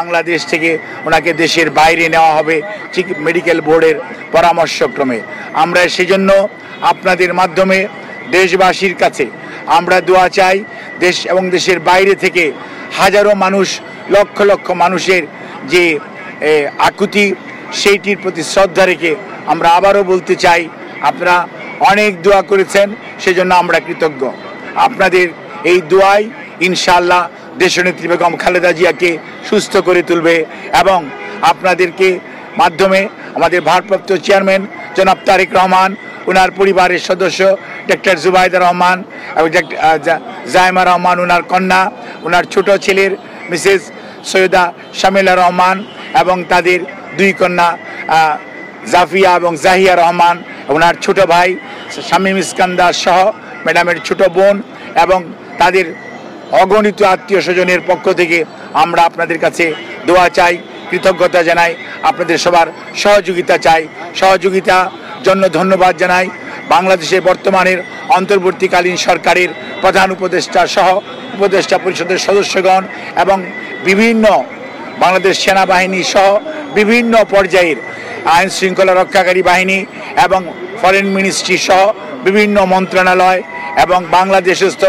বাংলাদেশ থেকে ওনাকে দেশের বাইরে নেওয়া হবে ঠিক মেডিকেল বোর্ডের পরামর্শক্রমে। আমরা সেজন্য আপনাদের মাধ্যমে দেশবাসীর কাছে আমরা দোয়া চাই। দেশ এবং দেশের বাইরে থেকে হাজারো মানুষ, লক্ষ লক্ষ মানুষের যে আকুতি, সেইটির প্রতি শ্রদ্ধা রেখে আমরা আবারও বলতে চাই, আপনারা অনেক দোয়া করেছেন, সেজন্য আমরা কৃতজ্ঞ। আপনাদের এই দোয়াই ইনশাআল্লাহ দেশনেত্রী বেগম খালেদা জিয়াকে সুস্থ করে তুলবে এবং আপনাদেরকে মাধ্যমে আমাদের ভারপ্রাপ্ত চেয়ারম্যান জনাব তারেক রহমান, ওনার পরিবারের সদস্য ডক্টর জুবাইদা রহমান এবং জাইমা রহমান, ওনার কন্যা, ওনার ছোট ছেলের মিসেস সৈয়দা শামিলা রহমান এবং তাদের দুই কন্যা জাফিয়া এবং জাহিয়া রহমান, ওনার ছোট ভাই শামীম ইস্কান্দার সহ ম্যাডামের ছোট বোন এবং তাদের অগণিত আত্মীয় স্বজনের পক্ষ থেকে আমরা আপনাদের কাছে দোয়া চাই, কৃতজ্ঞতা জানাই, আপনাদের সবার সহযোগিতা চাই। সহযোগিতার জন্য ধন্যবাদ জানাই বাংলাদেশের বর্তমানের অন্তর্বর্তীকালীন সরকারের প্রধান উপদেষ্টা সহ উপদেষ্টা পরিষদের সদস্যগণ এবং বিভিন্ন বাংলাদেশ সেনাবাহিনী সহ বিভিন্ন পর্যায়ের আইন শৃঙ্খলা রক্ষাকারী বাহিনী এবং ফরেন মিনিস্ট্রি সহ বিভিন্ন মন্ত্রণালয় এবং বাংলাদেশস্থ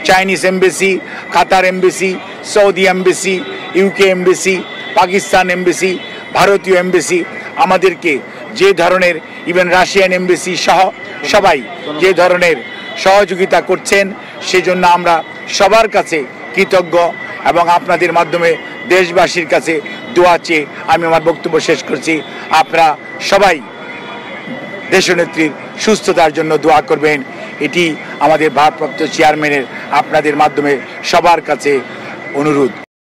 Chinese embassy, Qatar embassy, Saudi embassy, UK embassy, Pakistan embassy, ভারতীয় এমবেসি আমাদেরকে যে ধরনের, ইভেন রাশিয়ান এমবেসি সহ সবাই যে ধরনের সহযোগিতা করছেন, সেজন্য আমরা সবার কাছে কৃতজ্ঞ এবং আপনাদের মাধ্যমে দেশবাসীর কাছে দোয়া চেয়ে আমি আমার বক্তব্য শেষ করছি। আপনারা সবাই দেশনেত্রীর সুস্থতার জন্য দোয়া করবেন, এটি আমাদের ভারপ্রাপ্ত চেয়ারম্যানের আপনাদের মাধ্যমে সবার কাছে অনুরোধ।